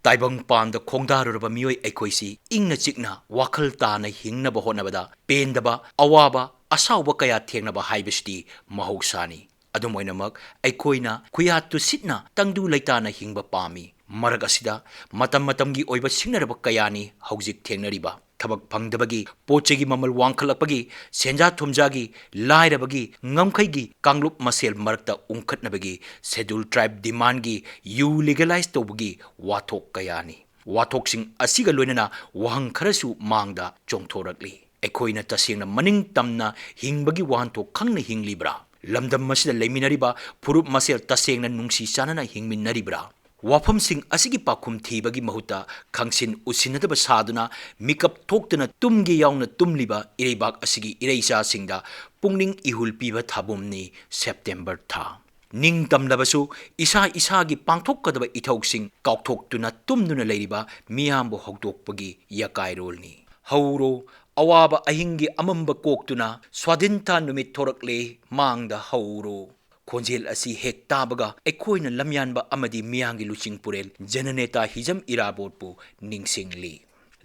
Taibang Panda Kongdaraba Mioi Ekoisi, Ingna Chikna, Wakal Tana Hingnaba Honabada, Pendaba, Awaba, Asauba Kaya Tianaba Haibesti, Mahoksani. Adumoinamak, Ekoina, Kuyatu Sitna, Tangdu Laitana Hingba Pami, Maragasida, Matamgi Oiba Sinaraba Kayani, Hauzik Tianariba. Tabak Pangdabagi, Pochegi Mamal Wankalapagi, Senja Tumjagi, Lairabagi, Ngamkaigi, Kanglup Masel Marta Unkatnabagi, Schedule Tribe Demandgi, you legalize Tobagi, Watok Kayani. Watok Sing Asiga Lunana, Wahang Karasu Mangda, Chongtorakli. Ekoina Tasina Maning Tamna, Hingbagi Wanto Kangna Hing Libra. Lamdam Masida Leminariba, Purup Masel Tasena Nungsi Sanana Hingmin Naribra. Wafam sing asigi pakum thibagi mahuta khangsin usinadaba saduna mikap thoktuna tumgi yauna tumliba ireibak asigi ireisa singda pungning ihul piba thabumni September tha ning tamlabasu isa gi pangthokkadaba ithauksing kaukthokuna tumduna leiriba miyambo hogdokpagi yakairolni hauro awaba ahingi amamba koktuna swadinta numit thorakle mangda hauro Konjel asi hek tabaga ekoina lamyanba amadi miyangi luching purel jananeta hijam irabotpu ningsingli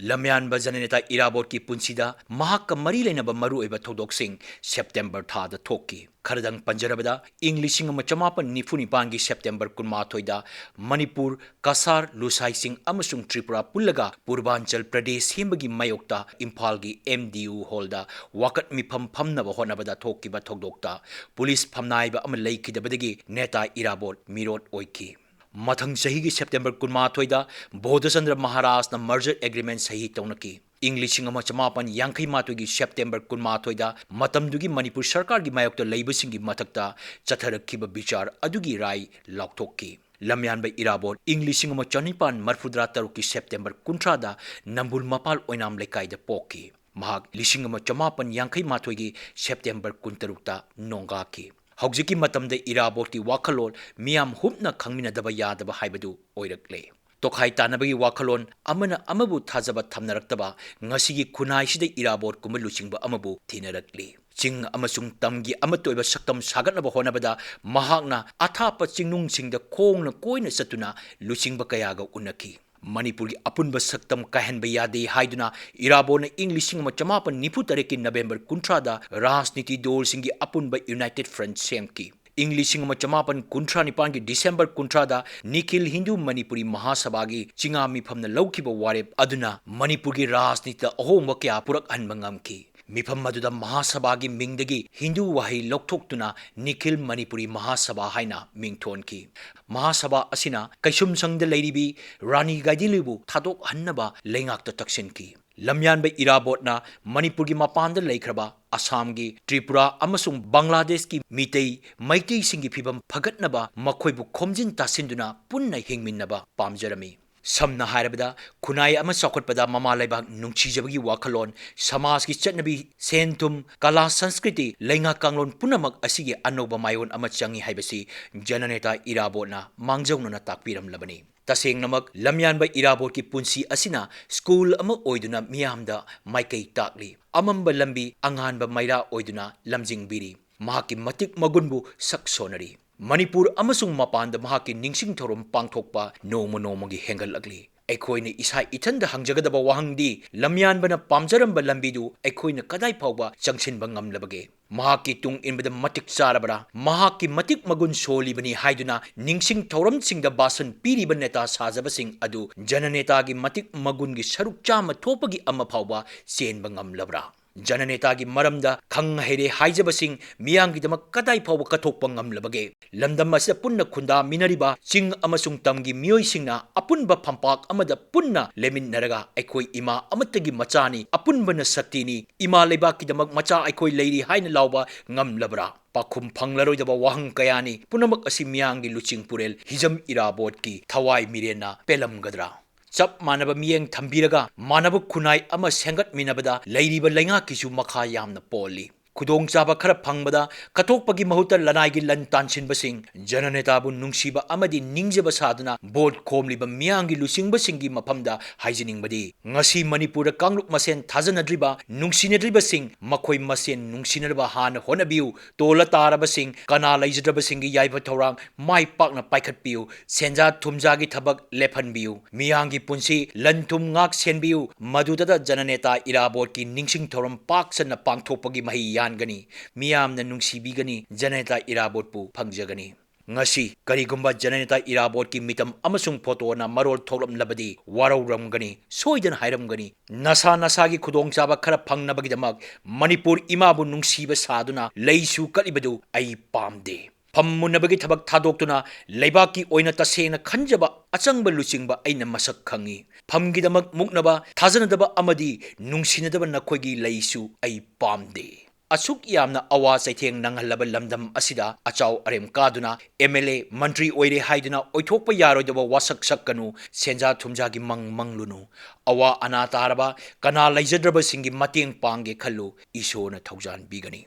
lamyanba jananeta irabot ki punsida mahakka mari lenaba maru eba thodoksing September tha da thoki Kharadang Panjarabada Englishing Machamapan Nifunipangi September Kunmathoida Manipur Kasar Lusai Singh Amasung Tripura Pulaga Purbanchal Pradesh Himbagi Mayokta Imphal gi MDU Holda Wakat Mipam Pamnaba Honabada Thokiba Thogdokta Police Pamnaiba Amalekidabadagi Neta Irabot Mirot Oiki Mathang Sahi September Kunmathoida Bodhasandra Maharaj na merger agreement sahi taunaki Englishing Machamapan Yankai Matugi September Kunmathoida Matamdugi Manipur Sarkar gi Mayokta Leibasingi Matakta Chatharakiba Bichar Adugi Rai Lauktoki Lamyan by Irabot Englishing Machanipan Marfudra Taruki September Kuntrada Nambul Mapal Oinam Lekai de Poki Mahak Lishing Machamapan Yankai Matugi September Kuntarukta Nongaki Haujiki Matamde Irabot ki Wakalol Miam Hupna Kangmina Daba Yadaba Haibadu Oirakle Tokhai Tanabagi Wakalon Amana Amabu Tazaba Tamnaraktaba Ngasigi Kunai Shida Irabot Kumaluchingba Amabu Tinarakli Ching Amasung Tamgi Amatoiba Saktam Sagatnaba Honabada Mahakna Athapa Chingnung Singda Kongna Koina Satuna Luchingba Kayaga Unaki Manipuri Apunba Saktam Kahenba Yade Haiduna Irabona Englishing Machamapan Niputareki November Kuntrada Rasniti Dol Singi Apunba United Front Semki Englishing Machamapan Kuntra Nipangi December Kuntrada Nikhil Hindu Manipuri Mahasabagi Chingami Pamna Laukiba Warep Aduna Manipuri Rasnita Ahomba Kya Purak Anbangamki Mipam Maduda Mahasabagi Mingdagi Hindu Wahi Loktoktuna Nikhil Manipuri Mahasabha Haina Mingtonki Mahasabha Asina Kaishum Sangda Ladibi Rani Gaidilibu Thadok Hannaba Lengakta Taksinki Lamyan by Irabotna Manipurgi Mapanda Laikraba Assamgi Tripura Amasung Bangladesh ki Mitei Maitei Singi Pibam Phagatnaba Makhoibu Khomjin Tasinduna Punna Hingminnaba Pamjarami Samna Harabada, Kunai Ama Sokotpada Mama Lebak Nungchijabagi Wakalon, Samaski Chatnabi, Sentum, Kala Sanskriti, Lenga Kanglon Punamak Asigi Anoba Mayon Amachangi Haibasi, Jananeta Irabona, Mangjona Takpiram Labani. Tasing Namak, Lamyan by Irabot ki Punsi Asina, School Ama Oiduna Miamda, Maikei Takli, Amamba Lambi, Anghanba Maira Oiduna, Lamjing Biri, Mahaki Matik Magunbu, Saksonari. Manipur amasung mapanda mahaki ningsing thorom pangthokpa noma nomagi hengalagli Ekoina Isai Itanda Hangjagadaba Wahangdi Lamyan bana Pamjaramba Lambidu Ekoina Kadai Pauba Jangshin Bangam Labage Mahaki Tung in the Matik Sarabara Mahaki Matik Magun Soli Bani Haiduna Ningsing Thoram Sing the Basan Piri Baneta Sajabasing Adu Jananetagi Matik Magungi Saruk Chama Topagi Ama Pauba Sen Bangam Labra Jananeta gi maramda khang here haijabasing miyangi damak kadai phaw kathokpa ngamlabage lamdam asida punna khunda minariba ching amasung tamgi miyoi singna apunba phampak amada punna lemin naraga aikoi ima amatagi machani apunbana saktini ima lebaki damak macha aikoi leiri haina lawba ngamlabra pakhum phanglaroi daba wahang kayani punamak asi miyangi luching purel hijam irabot ki thawai mirena pelam gadra Chap Manaba Mieng Thambiraga, Manaba Kunai Ama Sengat Minabada, Lady Balenga Kishu Makha Yamna Poli. ꯈꯨꯗꯣꯡꯆꯥꯕ ꯈꯔ ꯐꯪꯕꯗ ꯀꯊꯣꯛꯄꯒꯤ ꯃꯍꯨꯠꯇ ꯂꯅꯥꯏꯒꯤ ꯂꯟ ꯇꯥꯟꯁꯤꯟꯕꯁꯤꯡ, ꯖꯅꯅꯦꯇꯥꯕꯨ ꯅꯨꯡꯁꯤꯕ ꯑꯃꯗꯤ ꯅꯤꯡꯖꯕ ꯁꯥꯗꯨꯅ ꯚꯣꯠ ꯈꯣꯝꯂꯤꯕ ꯃꯤꯌꯥꯝꯒꯤ ꯂꯨꯆꯤꯡꯕꯁꯤꯡꯒꯤ ꯃꯐꯝꯗ ꯍꯥꯏꯖꯅꯤꯡꯕꯗꯤ ꯉꯁꯤ ꯃꯅꯤꯄꯨꯔꯗ ꯀꯥꯡꯂꯨꯞ ꯃꯁꯦꯟ ꯊꯥꯖꯅꯗ꯭ꯔꯤꯕ, ꯅꯨꯡꯁꯤꯅꯗ꯭ꯔꯤꯕꯁꯤꯡ ꯃꯈꯣꯏ ꯃꯁꯦꯟ ꯅꯨꯡꯁꯤꯅꯅꯕ ꯍꯥꯟꯅ ꯍꯣꯠꯅꯕꯤꯌꯨ꯫ ꯇꯣꯜꯂ ꯇꯥꯔꯕꯁꯤꯡ, ꯀꯅꯥ ꯂꯩꯖꯗ꯭ꯔꯕꯁꯤꯡꯒꯤ ꯌꯥꯏꯐ ꯊꯧꯔꯥꯡ ꯃꯥꯏ ꯄꯥꯛꯅ ꯄꯥꯏꯈꯠꯄꯤꯌꯨ꯫ ꯁꯦꯟꯖꯥ ꯊꯨꯝꯖꯥꯒꯤ ꯊꯕꯛ ꯂꯦꯞꯍꯟꯕꯤꯌꯨ꯫ ꯃꯤꯌꯥꯝꯒꯤ ꯄꯨꯟꯁꯤ ꯂꯟ ꯊꯨꯝ ꯉꯥꯛ ꯁꯦꯟꯕꯤꯌꯨ꯫ ꯃꯗꯨꯗ ꯖꯅꯅꯦꯇꯥ ꯏꯔꯥꯕꯣꯠꯀꯤ ꯅꯤꯡꯁꯤꯡ ꯊꯧꯔꯝ ꯄꯥꯛ ꯁꯟꯅ ꯄꯥꯡꯊꯣꯛꯄꯒꯤ ꯃꯍꯩ ꯌꯥꯟꯒꯅꯤ꯫ ꯃꯤꯌꯥꯝꯅ ꯅꯨꯡꯁꯤꯕꯤꯒꯅꯤ, ꯖꯅꯅꯦꯇꯥ ꯏꯔꯥꯕꯣꯠꯄꯨ ꯐꯪꯖꯒꯅꯤ꯫ ꯉꯁꯤ ꯀꯔꯤꯒꯨꯝꯕ ꯖꯅꯅꯦꯇꯥ ꯏꯔꯥꯕꯣꯠꯀꯤ ꯃꯤꯇꯝ ꯑꯃꯁꯨꯡ ꯐꯣꯇꯣꯅ ꯃꯔꯣꯜ ꯊꯣꯛꯂꯝꯂꯕꯗꯤ ꯋꯥꯔꯧꯔꯝꯒꯅꯤ, ꯁꯣꯏꯗꯅ ꯍꯥꯏꯔꯝꯒꯅꯤ꯫ ꯅꯁꯥ ꯅꯁꯥꯒꯤ ꯈꯨꯗꯣꯡꯆꯥꯕ ꯈꯔ ꯐꯪꯅꯕꯒꯤꯗꯃꯛ ꯃꯅꯤꯄꯨꯔ ꯏꯃꯥꯕꯨ ꯅꯨꯡꯁꯤꯕ ꯁꯥꯗꯨꯅ ꯂꯩꯁꯨ ꯀꯠꯂꯤꯕꯗꯨ ꯑꯩ ꯄꯥꯝꯗꯦ꯫ ꯐꯝ ꯃꯨꯟꯅꯕꯒꯤ ꯊꯕꯛ ꯊꯥꯗꯣꯛꯇꯨꯅ ꯂꯩꯕꯥꯛꯀꯤ ꯑꯣꯏꯅ ꯇꯁꯦꯡꯅ ꯈꯟꯖꯕ ꯑꯆꯪꯕ ꯂꯨꯆꯤꯡꯕ ꯑꯩꯅ ꯃꯁꯛ ꯈꯪꯉꯤ꯫ ꯐꯝꯒꯤꯗꯃꯛ ꯃꯨꯛꯅꯕ, ꯊꯥꯖꯅꯗꯕ ꯑꯃꯗꯤ ꯅꯨꯡꯁꯤꯅꯗꯕ ꯅꯈꯣꯏꯒꯤ ꯂꯩꯁꯨ ꯑꯩ ꯄꯥꯝꯗꯦ꯫ ꯑꯁꯨꯛ ꯌꯥꯝꯅ ꯑꯋꯥ ꯆꯩꯊꯦꯡ ꯅꯪꯍꯜꯂꯕ ꯂꯝꯗꯝ ꯑꯁꯤꯗ ꯑꯆꯥꯎ ꯑꯔꯦꯝ ꯀꯥꯗꯨꯅ MLA, ꯃꯟꯇ꯭ꯔꯤ ꯑꯣꯏꯔꯦ ꯍꯥꯏꯗꯨꯅ ꯑꯣꯏꯊꯣꯛꯄ ꯌꯥꯔꯣꯏꯗꯕ ꯋꯥꯁꯛ ꯁꯛꯀꯅꯨ, ꯁꯦꯟꯖꯥ ꯊꯨꯝꯖꯥꯒꯤ ꯃꯪ ꯃꯪꯂꯨꯅꯨ꯫ ꯑꯋꯥ ꯑꯅꯥ ꯇꯥꯔꯕ, ꯀꯅꯥ ꯂꯩꯖꯗ꯭ꯔꯕꯁꯤꯡꯒꯤ ꯃꯇꯦꯡ ꯄꯥꯡꯒꯦ ꯈꯜꯂꯨ, ꯏꯁꯣꯔꯅ ꯊꯧꯖꯥꯟ ꯄꯤꯒꯅꯤ꯫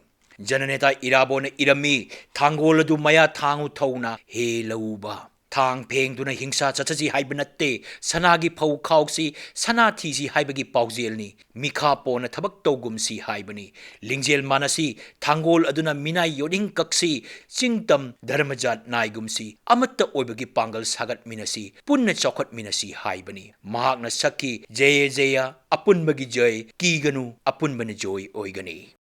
ꯖꯅꯅꯦꯇꯥ ꯏꯔꯥꯕꯣꯠꯅ ꯏꯔꯝꯃꯤ, ꯊꯥꯡꯒꯣꯜ ꯑꯗꯨ ꯃꯌꯥ ꯊꯥꯡꯉꯨ ꯊꯧꯅ ꯍꯦ ꯂꯧꯎꯕ꯫ ꯊꯥꯡ ꯐꯦꯡꯗꯨꯅ ꯍꯤꯡꯁꯥ ꯆꯠꯊꯁꯤ ꯍꯥꯏꯕ ꯅꯠꯇꯦ, ꯁꯅꯥꯒꯤ ꯐꯧ ꯈꯥꯎꯁꯤ, ꯁꯅꯥ ꯊꯤꯁꯤ ꯍꯥꯏꯕꯒꯤ ꯄꯥꯎꯖꯦꯜꯅꯤ꯫ ꯃꯤꯈꯥ ꯄꯣꯟꯅ ꯊꯕꯛ ꯇꯧꯒꯨꯝꯁꯤ ꯍꯥꯏꯕꯅꯤ꯫ ꯂꯤꯡꯖꯦꯜ ꯃꯥꯟꯅꯁꯤ, ꯊꯥꯡꯒꯣꯜ ꯑꯗꯨꯅ ꯃꯤꯅꯥꯏ ꯌꯣꯠꯍꯤꯡ ꯀꯛꯁꯤ, ꯆꯤꯡꯇꯝ ꯙꯔꯃꯖꯥꯠ ꯅꯥꯏꯒꯨꯝꯁꯤ, ꯑꯃꯠꯇ ꯑꯣꯏꯕꯒꯤ ꯄꯥꯡꯒꯜ ꯁꯥꯒꯠꯃꯤꯟꯅꯁꯤ, ꯄꯨꯟꯅ ꯆꯥꯎꯈꯠꯃꯤꯟꯅꯁꯤ ꯍꯥꯏꯕꯅꯤ꯫ ꯃꯍꯥꯛꯅ ꯁꯛꯈꯤ, ꯖꯌ ꯖꯌ, ꯑꯄꯨꯟꯕꯒꯤ ꯖय, ꯀꯤꯒꯅꯨ, ꯑꯄꯨꯟꯕꯅ ꯖꯣꯏ ꯑꯣꯏꯒꯅꯤ꯫